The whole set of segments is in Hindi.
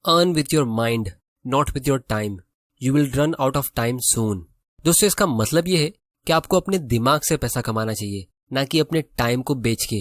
Earn with your mind, not with your time, you will run out of time soon. दोस्तों इसका मतलब ये है कि आपको अपने दिमाग से पैसा कमाना चाहिए, ना कि अपने टाइम को बेच के।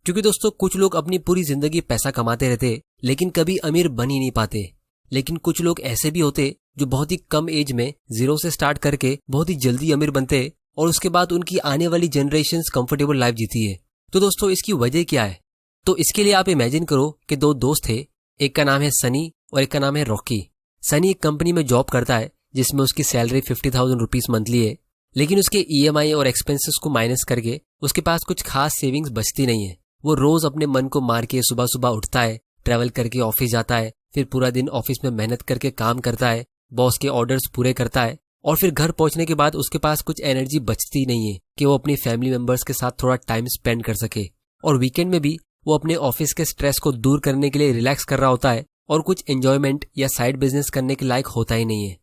क्योंकि दोस्तों कुछ लोग अपनी पूरी जिंदगी पैसा कमाते रहते लेकिन कभी अमीर बन ही नहीं पाते। लेकिन कुछ लोग ऐसे भी होते जो बहुत ही कम एज में जीरो से स्टार्ट करके बहुत ही जल्दी अमीर बनते और उसके बाद उनकी आने वाली जनरेशंस कंफर्टेबल लाइफ जीती है। तो दोस्तों इसकी वजह क्या है? तो इसके लिए आप इमेजिन करो कि दो दोस्त थे, एक का नाम है सनी और एक का नाम है रॉकी। सनी एक कंपनी में जॉब करता है जिसमें उसकी सैलरी 50,000 रुपीज मंथली है, लेकिन उसके EMI और एक्सपेंसेस को माइनस करके उसके पास कुछ खास सेविंग्स बचती नहीं है। वो रोज अपने मन को मार के सुबह सुबह उठता है, ट्रैवल करके ऑफिस जाता है, फिर पूरा दिन ऑफिस में मेहनत करके काम करता है, बॉस के ऑर्डर्स पूरे करता है और फिर घर पहुंचने के बाद उसके पास कुछ एनर्जी बचती नहीं है कि वो अपनी फैमिली मेंबर्स के साथ थोड़ा टाइम स्पेंड कर सके। और वीकेंड में भी वो अपने ऑफिस के स्ट्रेस को दूर करने के लिए रिलैक्स कर रहा होता है और कुछ एंजॉयमेंट या साइड बिजनेस करने के लायक होता ही नहीं है।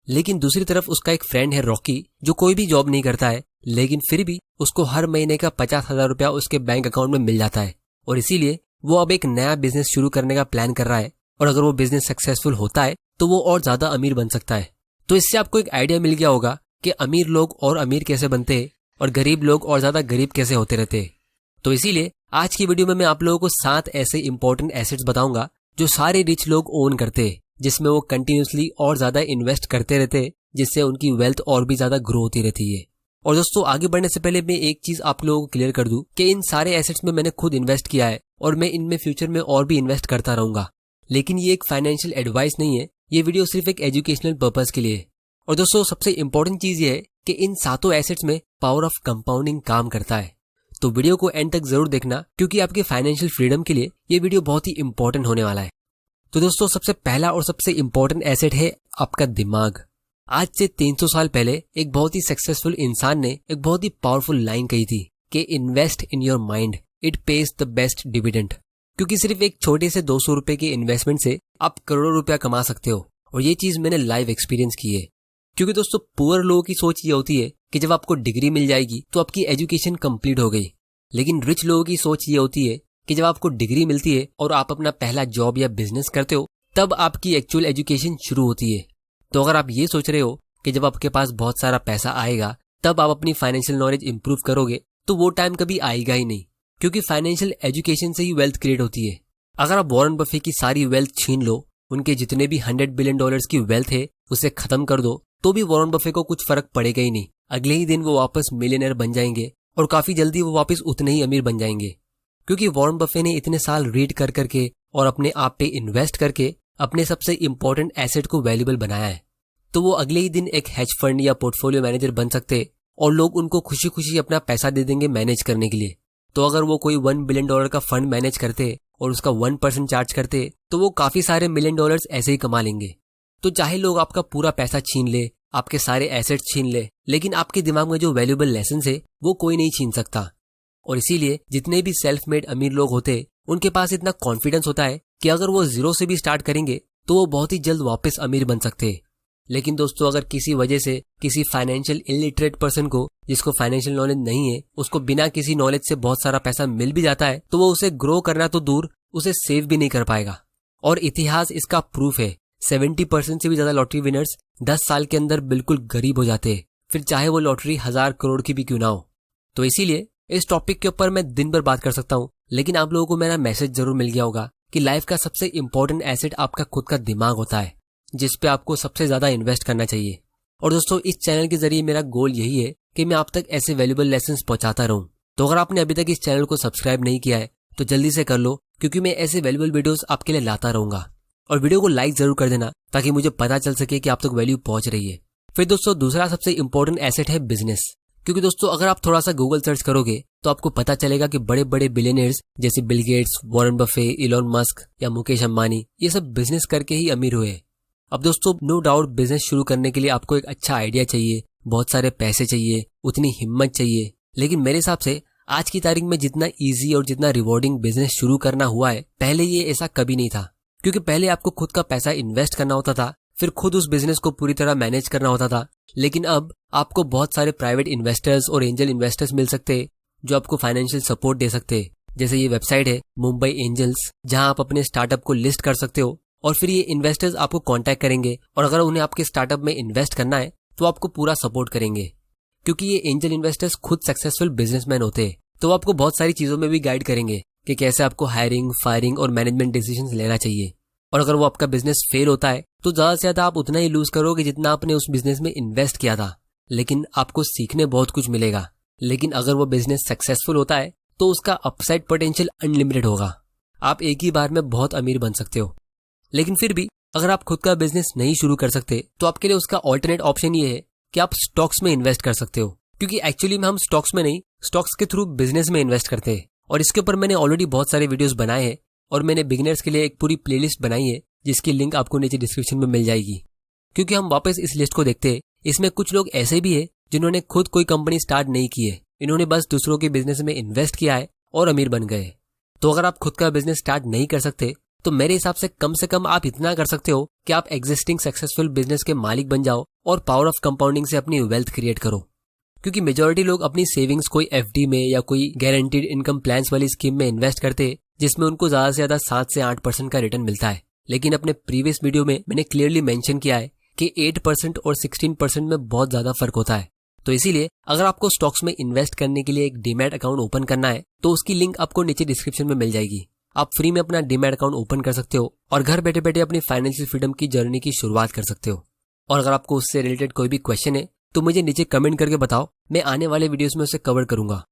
लेकिन दूसरी तरफ उसका एक फ्रेंड है रॉकी, जो कोई भी जॉब नहीं करता है, लेकिन फिर भी उसको हर महीने का 50,000 रुपया उसके बैंक अकाउंट में मिल जाता है और इसीलिए वो अब एक नया बिजनेस शुरू करने का प्लान कर रहा है। और अगर वो बिजनेस सक्सेसफुल होता है तो वो और ज्यादा अमीर बन सकता है। तो इससे आपको एक आइडिया मिल गया होगा कि अमीर लोग और अमीर कैसे बनते हैं और गरीब लोग और ज्यादा गरीब कैसे होते रहते हैं। तो इसीलिए आज की वीडियो में मैं आप लोगों को 7 ऐसे इंपॉर्टेंट एसेट्स बताऊंगा जो सारे रिच लोग ओन करते हैं, जिसमें वो कंटिन्यूसली और ज्यादा इन्वेस्ट करते रहते हैं, जिससे उनकी वेल्थ और भी ज्यादा ग्रो होती रहती है। और दोस्तों आगे बढ़ने से पहले मैं एक चीज आप लोगों को क्लियर कर दूं कि इन सारे एसेट्स में मैंने खुद इन्वेस्ट किया है और मैं इनमें फ्यूचर में और भी इन्वेस्ट करता रहूंगा। लेकिन ये एक फाइनेंशियल एडवाइस नहीं है, ये वीडियो सिर्फ एक एजुकेशनल पर्पस के लिए है। और दोस्तों सबसे इंपॉर्टेंट चीज ये है कि इन सातों एसेट्स में पावर ऑफ कंपाउंडिंग काम करता है। तो वीडियो को एंड तक जरूर देखना, क्योंकि आपके फाइनेंशियल फ्रीडम के लिए ये वीडियो बहुत ही इंपॉर्टेंट होने वाला है। तो दोस्तों सबसे पहला और सबसे इंपॉर्टेंट एसेट है आपका दिमाग। आज से 300 साल पहले एक बहुत ही सक्सेसफुल इंसान ने एक बहुत ही पावरफुल लाइन कही थी कि invest in your mind, it pays the best dividend. क्योंकि सिर्फ एक छोटे से 200 रुपए के इन्वेस्टमेंट से आप करोड़ों रुपया कमा सकते हो। और ये चीज मैंने लाइव एक्सपीरियंस की है। क्योंकि दोस्तों पुअर लोगों की सोच ये होती है कि जब आपको डिग्री मिल जाएगी तो आपकी एजुकेशन कंप्लीट हो गई। लेकिन रिच लोगों की सोच ये होती है कि जब आपको डिग्री मिलती है और आप अपना पहला जॉब या बिजनेस करते हो, तब आपकी एक्चुअल एजुकेशन शुरू होती है। तो अगर आप ये सोच रहे हो कि जब आपके पास बहुत सारा पैसा आएगा तब आप अपनी फाइनेंशियल नॉलेज इंप्रूव करोगे, तो वो टाइम कभी आएगा ही नहीं। क्योंकि फाइनेंशियल एजुकेशन से ही वेल्थ क्रिएट होती है। अगर आप वॉरेन बफे की सारी वेल्थ छीन लो, उनके जितने भी $100 बिलियन की वेल्थ है उसे खत्म कर दो, तो भी वॉरेन बफे को कुछ फर्क पड़ेगा ही नहीं। अगले ही दिन वो वापस मिलियनर बन जाएंगे और काफी जल्दी वो वापस उतने ही अमीर बन जाएंगे। क्योंकि वॉरेन बफे ने इतने साल रीड कर करके और अपने आप पे इन्वेस्ट करके अपने सबसे इंपॉर्टेंट एसेट को वैल्यूएबल बनाया है। तो वो अगले ही दिन एक हेज फंड या पोर्टफोलियो मैनेजर बन सकते और लोग उनको खुशी खुशी अपना पैसा दे देंगे मैनेज करने के लिए। तो अगर वो कोई $1 बिलियन का फंड मैनेज करते और उसका 1% चार्ज करते, तो वो काफी सारे $1 मिलियन ऐसे ही कमा लेंगे। तो चाहे लोग आपका पूरा पैसा छीन ले, आपके सारे एसेट्स छीन ले, लेकिन आपके दिमाग में जो वैल्यूएबल लेसन है वो कोई नहीं छीन सकता। और इसीलिए जितने भी सेल्फ मेड अमीर लोग होते उनके पास इतना कॉन्फिडेंस होता है कि अगर वो जीरो से भी स्टार्ट करेंगे तो वो बहुत ही जल्द वापस अमीर बन सकते हैं। लेकिन दोस्तों अगर किसी वजह से किसी फाइनेंशियल इलिटरेट पर्सन को, जिसको फाइनेंशियल नॉलेज नहीं है, उसको बिना किसी नॉलेज से बहुत सारा पैसा मिल भी जाता है, तो वो उसे ग्रो करना तो दूर, उसे सेव भी नहीं कर पाएगा। और इतिहास इसका प्रूफ है। 70% से भी ज्यादा लॉटरी विनर्स 10 साल के अंदर बिल्कुल गरीब हो जाते हैं, फिर चाहे वो लॉटरी 1000 करोड़ की भी क्यों ना हो। तो इसीलिए इस टॉपिक के ऊपर मैं दिन भर बात कर सकता हूँ, लेकिन आप लोगों को मेरा मैसेज जरूर मिल गया होगा कि लाइफ का सबसे इंपॉर्टेंट एसेट आपका खुद का दिमाग होता है, जिस पे आपको सबसे ज्यादा इन्वेस्ट करना चाहिए। और दोस्तों इस चैनल के जरिए मेरा गोल यही है कि मैं आप तक ऐसे वैल्यूएबल लेसन्स पहुंचाता रहूं। तो अगर आपने अभी तक इस चैनल को सब्सक्राइब नहीं किया है तो जल्दी से कर लो, क्योंकि मैं ऐसे वैल्यूएबल वीडियोस आपके लिए लाता रहूंगा। और वीडियो को लाइक जरूर कर देना ताकि मुझे पता चल सके कि आप तक वैल्यू पहुंच रही है। फिर दोस्तों दूसरा सबसे इंपॉर्टेंट एसेट है बिजनेस। क्योंकि दोस्तों अगर आप थोड़ा सा गूगल सर्च करोगे तो आपको पता चलेगा कि बड़े बड़े बिलियनियर्स जैसे Bill Gates, Warren Buffett, Elon Musk या मुकेश अंबानी, ये सब बिजनेस करके ही अमीर हुए। अब दोस्तों नो डाउट बिजनेस शुरू करने के लिए आपको एक अच्छा आइडिया चाहिए, बहुत सारे पैसे चाहिए, उतनी हिम्मत चाहिए। लेकिन मेरे हिसाब से आज की तारीख में जितना इजी और जितना रिवॉर्डिंग बिजनेस शुरू करना हुआ है, पहले ये ऐसा कभी नहीं था। क्योंकि पहले आपको खुद का पैसा इन्वेस्ट करना होता था, फिर खुद उस बिजनेस को पूरी तरह मैनेज करना होता था। लेकिन अब आपको बहुत सारे प्राइवेट इन्वेस्टर्स और एंजल इन्वेस्टर्स मिल सकते हैं जो आपको फाइनेंशियल सपोर्ट दे सकते हैं। जैसे ये वेबसाइट है मुंबई एंजल्स, जहां आप अपने स्टार्टअप को लिस्ट कर सकते हो और फिर ये इन्वेस्टर्स आपको कांटेक्ट करेंगे और अगर उन्हें आपके स्टार्टअप में इन्वेस्ट करना है तो आपको पूरा सपोर्ट करेंगे। क्योंकि ये एंजल इन्वेस्टर्स खुद सक्सेसफुल बिजनेसमैन होते हैं, तो वो आपको बहुत सारी चीजों में भी गाइड करेंगे कि कैसे आपको हायरिंग, फायरिंग और मैनेजमेंट डिसीजंस लेना चाहिए। और अगर वो आपका बिजनेस फेल होता है तो ज्यादा से ज्यादा आप उतना ही लूज करोगे जितना आपने उस बिजनेस में इन्वेस्ट किया था, लेकिन आपको सीखने बहुत कुछ मिलेगा। लेकिन अगर वो बिजनेस सक्सेसफुल होता है तो उसका अपसाइड पोटेंशियल अनलिमिटेड होगा। आप एक ही बार में बहुत अमीर बन सकते हो। लेकिन फिर भी अगर आप खुद का बिजनेस नहीं शुरू कर सकते तो आपके लिए उसका ऑल्टरनेट ऑप्शन ये है कि आप स्टॉक्स में इन्वेस्ट कर सकते हो। क्योंकि एक्चुअली में हम स्टॉक्स में नहीं, स्टॉक्स के थ्रू बिजनेस में इन्वेस्ट करते हैं। और इसके ऊपर मैंने ऑलरेडी बहुत सारे वीडियोस बनाए हैं और मैंने बिगिनर्स के लिए एक पूरी प्लेलिस्ट बनाई है जिसकी लिंक आपको नीचे डिस्क्रिप्शन में मिल जाएगी। क्योंकि हम वापस इस लिस्ट को देखते हैं, इसमें कुछ लोग ऐसे भी है जिन्होंने खुद कोई कंपनी स्टार्ट नहीं की है, इन्होंने बस दूसरों के बिजनेस में इन्वेस्ट किया है और अमीर बन गए। तो अगर आप खुद का बिजनेस स्टार्ट नहीं कर सकते तो मेरे हिसाब से कम आप इतना कर सकते हो कि आप एग्जिस्टिंग सक्सेसफुल बिजनेस के मालिक बन जाओ और पावर ऑफ कंपाउंडिंग से अपनी वेल्थ क्रिएट करो। क्योंकि मेजॉरिटी लोग अपनी सेविंग्स कोई एफडी में या कोई गारंटीड इनकम प्लान्स वाली स्कीम में इन्वेस्ट करते जिसमें उनको ज्यादा से ज्यादा 7 से 8% का रिटर्न मिलता है। लेकिन अपने प्रीवियस वीडियो में मैंने क्लियरली मेंशन किया है कि 8% और 16% में बहुत ज्यादा फर्क होता है। तो इसीलिए अगर आपको स्टॉक्स में इन्वेस्ट करने के लिए एक डीमैट अकाउंट ओपन करना है तो उसकी लिंक आपको नीचे डिस्क्रिप्शन में मिल जाएगी। आप फ्री में अपना डीमैट अकाउंट ओपन कर सकते हो और घर बैठे बैठे अपनी फाइनेंशियल फ्रीडम की जर्नी की शुरुआत कर सकते हो। और अगर आपको उससे रिलेटेड कोई भी क्वेश्चन है तो मुझे नीचे कमेंट करके बताओ, मैं आने वाले वीडियोस में उसे कवर करूंगा।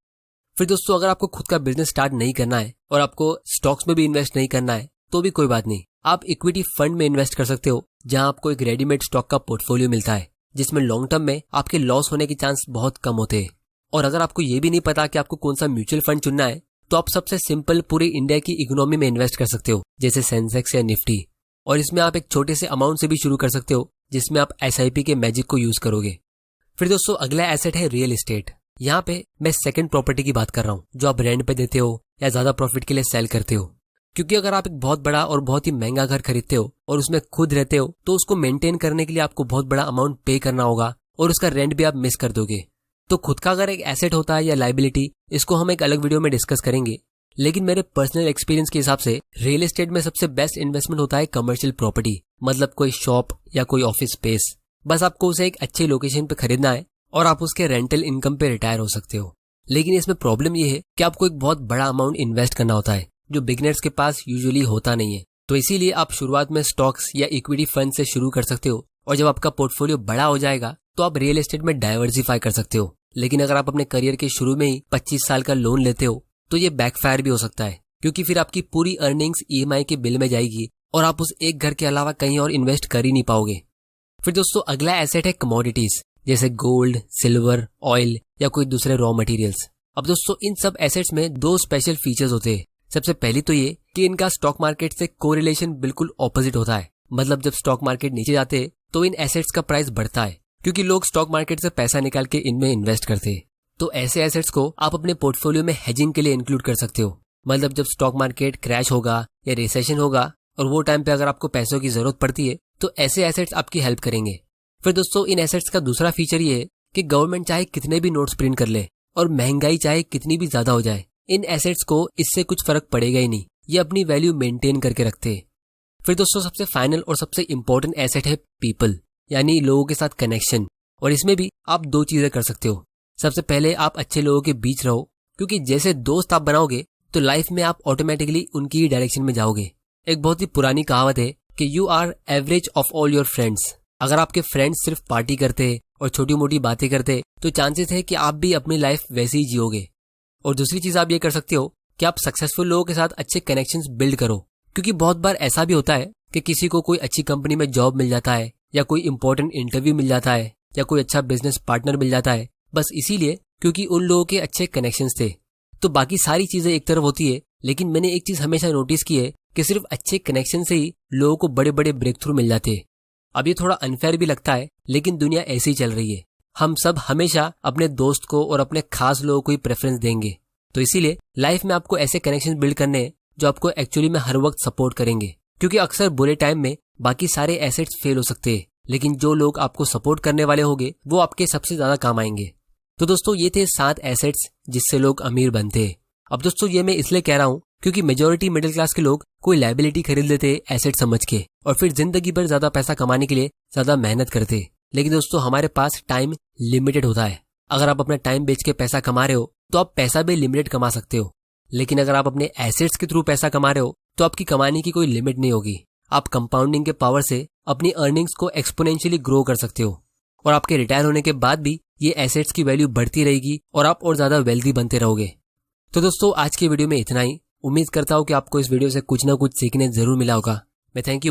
फिर दोस्तों, अगर आपको खुद का बिजनेस स्टार्ट नहीं करना है और आपको स्टॉक्स में भी इन्वेस्ट नहीं करना है तो भी कोई बात नहीं, आप इक्विटी फंड में इन्वेस्ट कर सकते हो जहां आपको एक रेडीमेड स्टॉक का पोर्टफोलियो मिलता है जिसमें लॉन्ग टर्म में आपके लॉस होने के चांस बहुत कम होते हैं। और अगर आपको ये भी नहीं पता कि आपको कौन सा म्यूचुअल फंड चुनना है तो आप सबसे सिंपल पूरे इंडिया की इकोनॉमी में इन्वेस्ट कर सकते हो, जैसे सेंसेक्स या निफ्टी। और इसमें आप एक छोटे से अमाउंट से भी शुरू कर सकते हो जिसमें आप SIP के मैजिक को यूज करोगे। फिर दोस्तों, अगला एसेट है रियल एस्टेट। यहाँ पे मैं सेकंड प्रॉपर्टी की बात कर रहा हूँ जो आप रेंट पे देते हो या ज्यादा प्रॉफिट के लिए सेल करते हो। क्योंकि अगर आप एक बहुत बड़ा और बहुत ही महंगा घर खरीदते हो और उसमें खुद रहते हो तो उसको मेंटेन करने के लिए आपको बहुत बड़ा अमाउंट पे करना होगा और उसका रेंट भी आप मिस कर दोगे। तो खुद का अगर एक एसेट होता है या लायबिलिटी, इसको हम एक अलग वीडियो में डिस्कस करेंगे। लेकिन मेरे पर्सनल एक्सपीरियंस के हिसाब से रियल एस्टेट में सबसे बेस्ट इन्वेस्टमेंट होता है कमर्शियल प्रॉपर्टी, मतलब कोई शॉप या कोई ऑफिस स्पेस। बस आपको उसे एक अच्छे लोकेशन पे खरीदना है और आप उसके रेंटल इनकम पे रिटायर हो सकते हो। लेकिन इसमें प्रॉब्लम ये है कि आपको एक बहुत बड़ा अमाउंट इन्वेस्ट करना होता है जो बिगिनर्स के पास यूजुअली होता नहीं है। तो इसीलिए आप शुरुआत में स्टॉक्स या इक्विटी फंड से शुरू कर सकते हो और जब आपका पोर्टफोलियो बड़ा हो जाएगा तो आप रियल एस्टेट में डाइवर्सिफाई कर सकते हो। लेकिन अगर आप अपने करियर के शुरू में ही 25 साल का लोन लेते हो तो ये बैकफायर भी हो सकता है, क्योंकि फिर आपकी पूरी अर्निंग्स EMI के बिल में जाएगी और आप उस एक घर के अलावा कहीं और इन्वेस्ट कर ही नहीं पाओगे। फिर दोस्तों, अगला एसेट है कमोडिटीज, जैसे गोल्ड, सिल्वर, ऑयल या कोई दूसरे रॉ मटेरियल्स। अब दोस्तों, इन सब एसेट्स में 2 स्पेशल फीचर्स होते हैं। सबसे पहली तो ये कि इनका स्टॉक मार्केट से कोरिलेशन बिल्कुल ऑपोजिट होता है। मतलब जब स्टॉक मार्केट नीचे जाते हैं तो इन एसेट्स का प्राइस बढ़ता है, क्योंकि लोग स्टॉक मार्केट से पैसा निकाल के इनमें इन्वेस्ट करते हैं। तो ऐसे एसेट्स को आप अपने पोर्टफोलियो में हेजिंग के लिए इंक्लूड कर सकते हो। मतलब जब स्टॉक मार्केट क्रैश होगा या रिसेशन होगा और वो टाइम पे अगर आपको पैसों की जरूरत पड़ती है तो ऐसे एसेट्स आपकी हेल्प करेंगे। फिर दोस्तों, इन एसेट्स का दूसरा फीचर ये है कि गवर्नमेंट चाहे कितने भी नोट्स प्रिंट कर ले और महंगाई चाहे कितनी भी ज्यादा हो जाए, इन एसेट्स को इससे कुछ फर्क पड़ेगा ही नहीं, ये अपनी वैल्यू मेंटेन करके रखते हैं। फिर दोस्तों, सबसे फाइनल और सबसे इंपॉर्टेंट एसेट है पीपल, यानी लोगों के साथ कनेक्शन। और इसमें भी आप 2 चीजें कर सकते हो। सबसे पहले आप अच्छे लोगों के बीच रहो, क्योंकि जैसे दोस्त आप बनाओगे तो लाइफ में आप ऑटोमेटिकली उनकी ही डायरेक्शन में जाओगे। एक बहुत ही पुरानी कहावत है कि you are average of all your friends. अगर आपके फ्रेंड्स सिर्फ पार्टी करते और छोटी मोटी बातें करते तो चांसेस है कि आप भी अपनी लाइफ वैसे ही जियोगे। और दूसरी चीज आप ये कर सकते हो कि आप सक्सेसफुल लोगों के साथ अच्छे कनेक्शंस बिल्ड करो, क्योंकि बहुत बार ऐसा भी होता है कि किसी को कोई अच्छी कंपनी में जॉब मिल जाता है या कोई इंपॉर्टेंट इंटरव्यू मिल जाता है या कोई अच्छा बिजनेस पार्टनर मिल जाता है, बस इसीलिए क्योंकि उन लोगों के अच्छे कनेक्शंस थे। तो बाकी सारी चीजें एक तरफ होती है, लेकिन मैंने एक चीज हमेशा नोटिस की है कि सिर्फ अच्छे कनेक्शन से ही लोगों को बड़े बड़े ब्रेक थ्रू मिल जाते हैं। अब ये थोड़ा अनफेयर भी लगता है, लेकिन दुनिया ऐसी ही चल रही है। हम सब हमेशा अपने दोस्त को और अपने खास लोगों को ही प्रेफरेंस देंगे। तो इसीलिए लाइफ में आपको ऐसे कनेक्शन बिल्ड करने हैं जो आपको एक्चुअली में हर वक्त सपोर्ट करेंगे, क्योंकि अक्सर बुरे टाइम में बाकी सारे एसेट्स फेल हो सकते हैं, लेकिन जो लोग आपको सपोर्ट करने वाले होंगे वो आपके सबसे ज्यादा काम आएंगे। तो दोस्तों, ये थे 7 एसेट्स जिससे लोग अमीर बनते हैं। अब दोस्तों, ये मैं इसलिए कह रहा हूँ क्योंकि मेजॉरिटी मिडिल क्लास के लोग कोई लायबिलिटी खरीद लेते एसेट समझ के और फिर जिंदगी भर ज्यादा पैसा कमाने के लिए ज्यादा मेहनत करते। लेकिन दोस्तों हमारे पास टाइम लिमिटेड होता है। अगर आप अपना टाइम बेच के पैसा कमा रहे हो तो आप पैसा भी लिमिटेड कमा सकते हो, लेकिन अगर आप अपने एसेट्स के थ्रू पैसा कमा रहे हो तो आपकी कमाने की कोई लिमिट नहीं होगी। आप कंपाउंडिंग के पावर से अपनी अर्निंग्स को एक्सपोनेंशियली ग्रो कर सकते हो और आपके रिटायर होने के बाद भी ये एसेट्स की वैल्यू बढ़ती रहेगी और आप और ज्यादा वेल्दी बनते रहोगे। तो दोस्तों आज की वीडियो में इतना ही। उम्मीद करता हूँ कि आपको इस वीडियो से कुछ ना कुछ सीखने जरूर मिला होगा। मैं थैंक यू